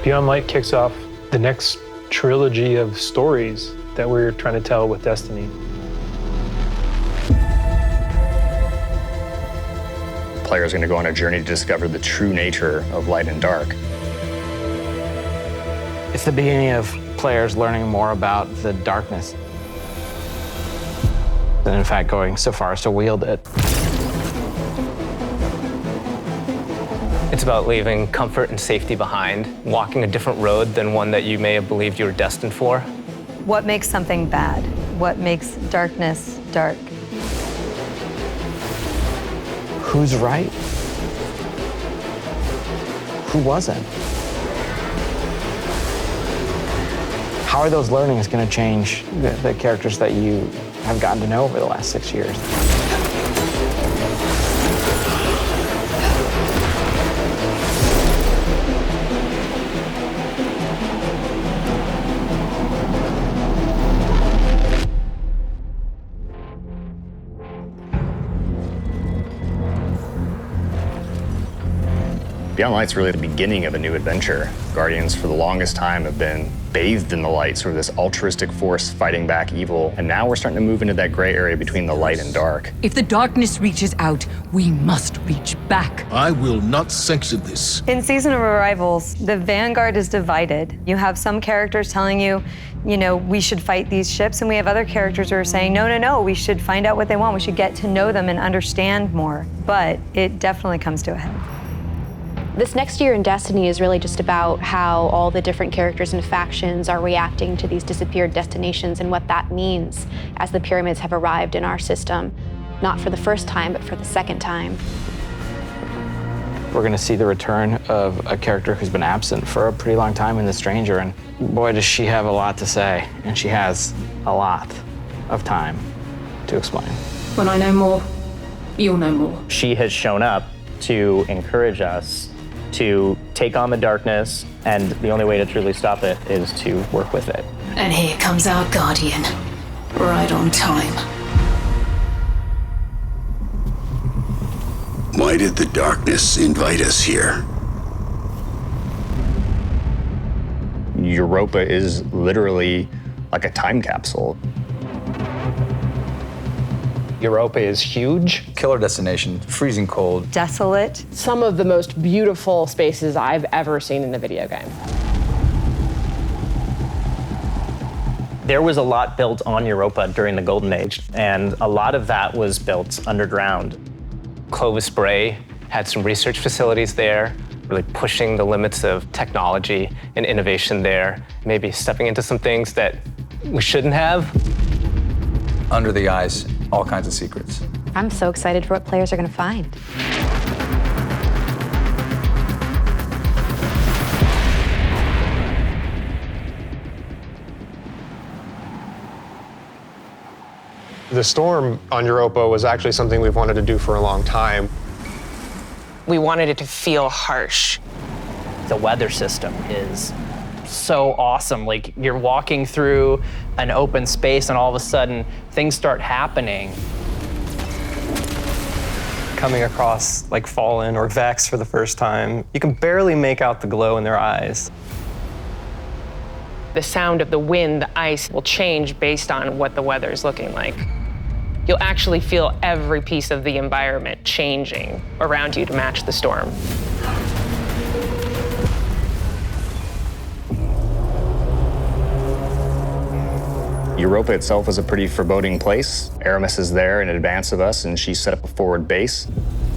Beyond Light kicks off the next trilogy of stories that we're trying to tell with Destiny. Players are going to go on a journey to discover the true nature of light and dark. It's the beginning of players learning more about the darkness, and in fact going so far as to wield it. It's about leaving comfort and safety behind, walking a different road than one that you may have believed you were destined for. What makes something bad? What makes darkness dark? Who's right? Who wasn't? How are those learnings going to change the characters that you have gotten to know over the last 6 years? Beyond Light's really the beginning of a new adventure. Guardians, for the longest time, have been bathed in the light, sort of this altruistic force fighting back evil. And now we're starting to move into that gray area between the light and dark. If the darkness reaches out, we must reach back. I will not sanction this. In Season of Arrivals, the Vanguard is divided. You have some characters telling you, we should fight these ships, and we have other characters who are saying, no, we should find out what they want. We should get to know them and understand more. But it definitely comes to a head. This next year in Destiny is really just about how all the different characters and factions are reacting to these disappeared destinations and what that means as the pyramids have arrived in our system, not for the first time, but for the second time. We're going to see the return of a character who's been absent for a pretty long time in The Stranger, and boy, does she have a lot to say, and she has a lot of time to explain. When I know more, you'll know more. She has shown up to encourage us to take on the darkness, and the only way to truly stop it is to work with it. And here comes our Guardian, right on time. Why did the darkness invite us here? Europa is literally like a time capsule. Europa is huge. Killer destination, freezing cold. Desolate. Some of the most beautiful spaces I've ever seen in a video game. There was a lot built on Europa during the Golden Age, and a lot of that was built underground. Clovis Bray had some research facilities there, really pushing the limits of technology and innovation there, maybe stepping into some things that we shouldn't have. Under the ice, all kinds of secrets. I'm so excited for what players are going to find. The storm on Europa was actually something we've wanted to do for a long time. We wanted it to feel harsh. The weather system is so awesome. Like, you're walking through an open space and all of a sudden things start happening. Coming across like Fallen or Vex for the first time, you can barely make out the glow in their eyes. The sound of the wind, the ice will change based on what the weather is looking like. You'll actually feel every piece of the environment changing around you to match the storm. Europa itself is a pretty foreboding place. Aramis is there in advance of us, and she set up a forward base.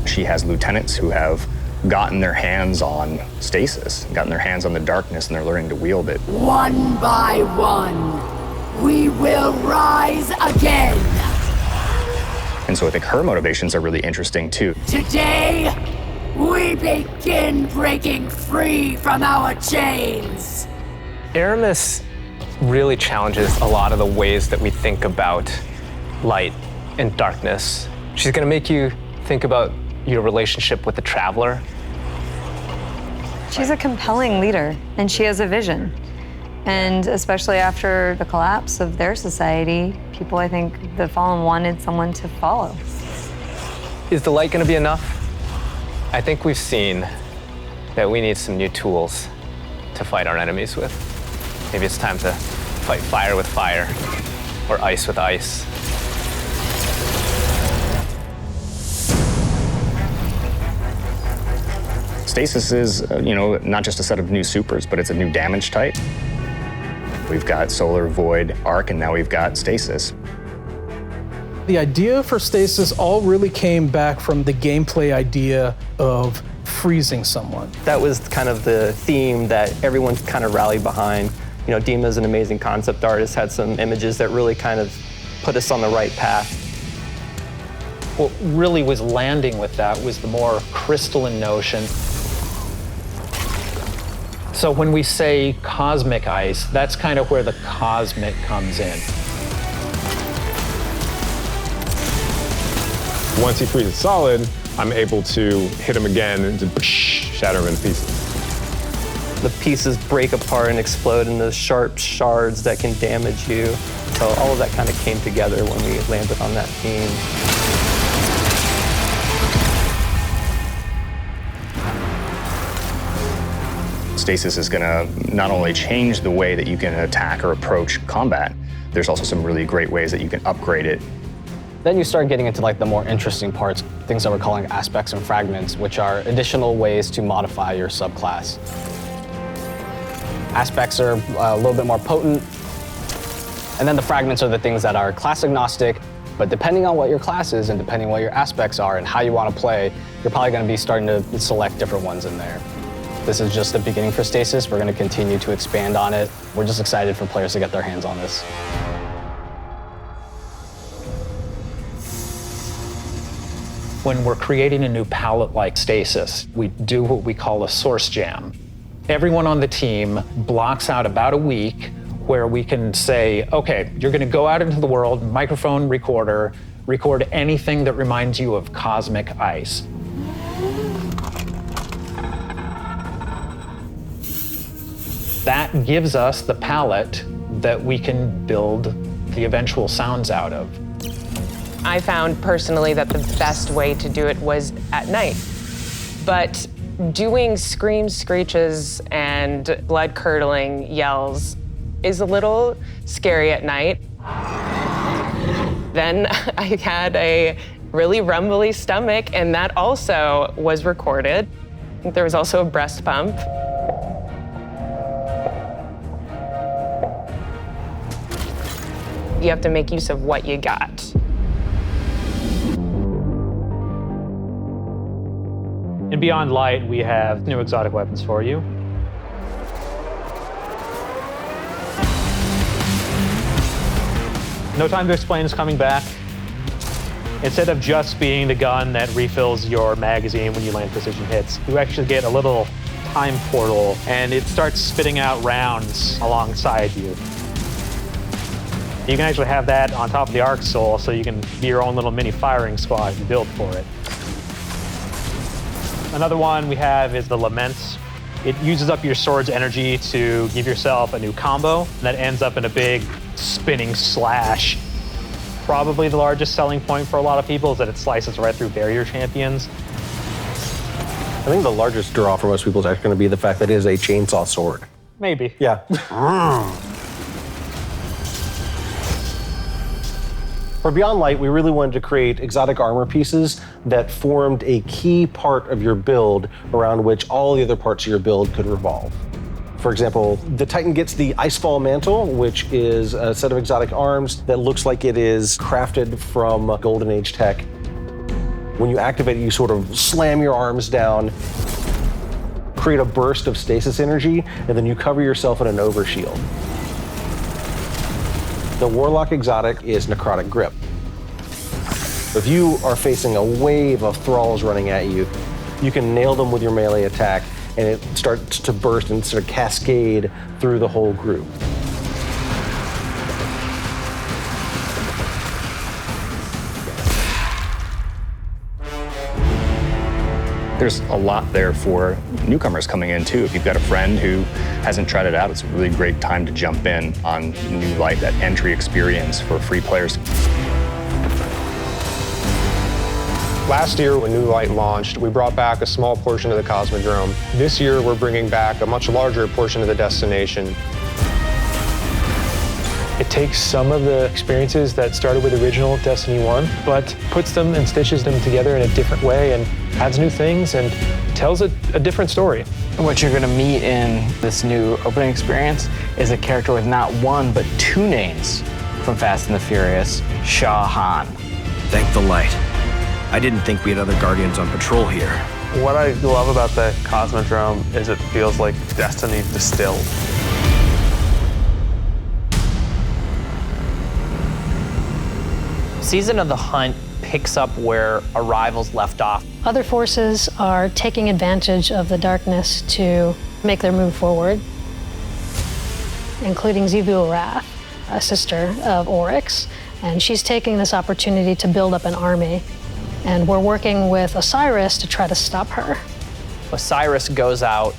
She has lieutenants who have gotten their hands on Stasis, gotten their hands on the darkness, and they're learning to wield it. One by one, we will rise again. And so I think her motivations are really interesting too. Today, we begin breaking free from our chains. Aramis really challenges a lot of the ways that we think about light and darkness. She's going to make you think about your relationship with the Traveler. She's a compelling leader, and she has a vision. And especially after the collapse of their society, people, I think, the Fallen wanted someone to follow. Is the light going to be enough? I think we've seen that we need some new tools to fight our enemies with. Maybe it's time to fight fire with fire, or ice with ice. Stasis is, not just a set of new supers, but it's a new damage type. We've got Solar, Void, Arc, and now we've got Stasis. The idea for Stasis all really came back from the gameplay idea of freezing someone. That was kind of the theme that everyone kind of rallied behind. Dima's an amazing concept artist, had some images that really kind of put us on the right path. What really was landing with that was the more crystalline notion. So when we say cosmic ice, that's kind of where the cosmic comes in. Once he freezes solid, I'm able to hit him again and to shatter him in pieces. The pieces break apart and explode into sharp shards that can damage you. So all of that kind of came together when we landed on that theme. Stasis is gonna not only change the way that you can attack or approach combat, there's also some really great ways that you can upgrade it. Then you start getting into like the more interesting parts, things that we're calling aspects and fragments, which are additional ways to modify your subclass. Aspects are a little bit more potent, and then the fragments are the things that are class agnostic, but depending on what your class is and depending on what your aspects are and how you want to play, you're probably going to be starting to select different ones in there. This is just the beginning for Stasis. We're going to continue to expand on it. We're just excited for players to get their hands on this. When we're creating a new palette like Stasis, we do what we call a source jam. Everyone on the team blocks out about a week where we can say, okay, you're gonna go out into the world, microphone, recorder, record anything that reminds you of cosmic ice. That gives us the palette that we can build the eventual sounds out of. I found personally that the best way to do it was at night. But doing screams, screeches, and blood-curdling yells is a little scary at night. Then I had a really rumbly stomach, and that also was recorded. I think there was also a breast pump. You have to make use of what you got. In Beyond Light, we have new exotic weapons for you. No Time to Explain is coming back. Instead of just being the gun that refills your magazine when you land precision hits, you actually get a little time portal, and it starts spitting out rounds alongside you. You can actually have that on top of the Arc Soul, so you can be your own little mini firing squad if you build for it. Another one we have is the Laments. It uses up your sword's energy to give yourself a new combo, and that ends up in a big spinning slash. Probably the largest selling point for a lot of people is that it slices right through barrier champions. I think the largest draw for most people is actually going to be the fact that it is a chainsaw sword. Maybe. Yeah. For Beyond Light, we really wanted to create exotic armor pieces that formed a key part of your build around which all the other parts of your build could revolve. For example, the Titan gets the Icefall Mantle, which is a set of exotic arms that looks like it is crafted from Golden Age tech. When you activate it, you sort of slam your arms down, create a burst of stasis energy, and then you cover yourself in an overshield. The Warlock exotic is Necrotic Grip. If you are facing a wave of thralls running at you, you can nail them with your melee attack, and it starts to burst and sort of cascade through the whole group. There's a lot there for newcomers coming in too. If you've got a friend who hasn't tried it out, it's a really great time to jump in on New Light, that entry experience for free players. Last year, when New Light launched, we brought back a small portion of the Cosmodrome. This year, we're bringing back a much larger portion of the destination. It takes some of the experiences that started with original Destiny 1, but puts them and stitches them together in a different way and adds new things and tells a different story. What you're gonna meet in this new opening experience is a character with not one, but two names from Fast and the Furious, Shah Han. Thank the light. I didn't think we had other Guardians on patrol here. What I love about the Cosmodrome is it feels like Destiny distilled. Season of the Hunt picks up where Arrival's left off. Other forces are taking advantage of the darkness to make their move forward, including Xivu Arath, a sister of Oryx, and she's taking this opportunity to build up an army. And we're working with Osiris to try to stop her. Osiris goes out,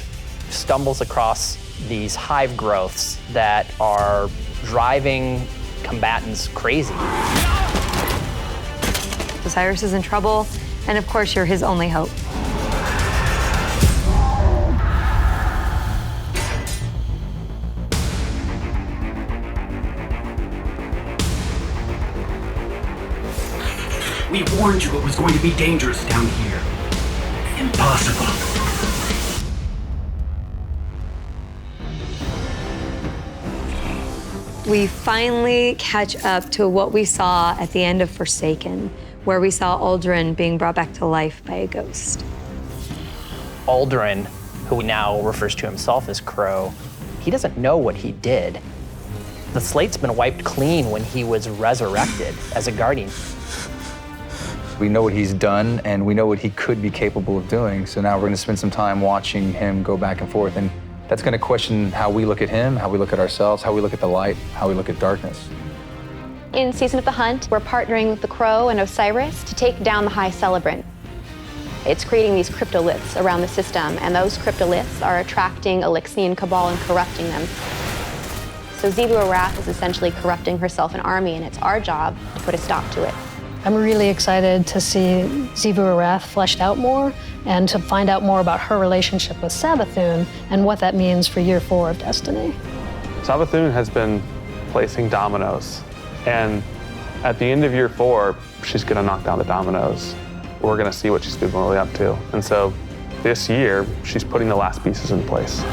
stumbles across these hive growths that are driving combatants crazy. Osiris is in trouble, and of course, you're his only hope. We warned you it was going to be dangerous down here. Impossible. We finally catch up to what we saw at the end of Forsaken, where we saw Aldrin being brought back to life by a ghost. Aldrin, who now refers to himself as Crow, he doesn't know what he did. The slate's been wiped clean when he was resurrected as a Guardian. We know what he's done, and we know what he could be capable of doing, so now we're gonna spend some time watching him go back and forth, and that's gonna question how we look at him, how we look at ourselves, how we look at the light, how we look at darkness. In Season of the Hunt, we're partnering with the Crow and Osiris to take down the High Celebrant. It's creating these cryptoliths around the system, and those cryptoliths are attracting Elixian Cabal and corrupting them. So Xivu Arath is essentially corrupting herself and army, and it's our job to put a stop to it. I'm really excited to see Xivu Arath fleshed out more and to find out more about her relationship with Savathun and what that means for year 4 of Destiny. Savathun has been placing dominoes, and at the end of year 4, she's gonna knock down the dominoes. We're gonna see what she's been really up to. And so this year, she's putting the last pieces in place.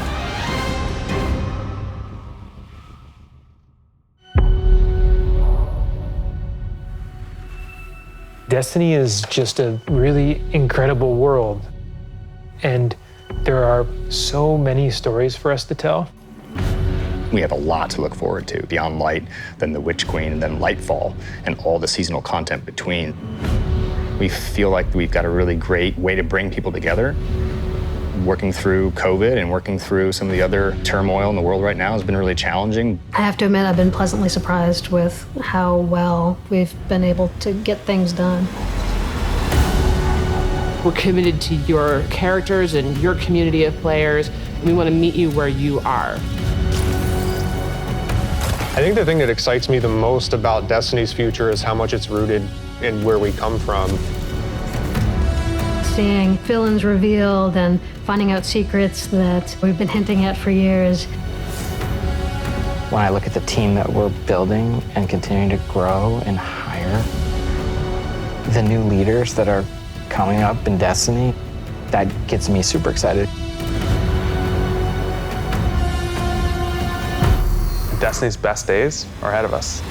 Destiny is just a really incredible world, and there are so many stories for us to tell. We have a lot to look forward to, beyond Light, then the Witch Queen, and then Lightfall, and all the seasonal content between. We feel like we've got a really great way to bring people together. Working through COVID and working through some of the other turmoil in the world right now has been really challenging. I have to admit, I've been pleasantly surprised with how well we've been able to get things done. We're committed to your characters and your community of players. We want to meet you where you are. I think the thing that excites me the most about Destiny's future is how much it's rooted in where we come from. Seeing villains revealed and finding out secrets that we've been hinting at for years. When I look at the team that we're building and continuing to grow and hire, the new leaders that are coming up in Destiny, that gets me super excited. Destiny's best days are ahead of us.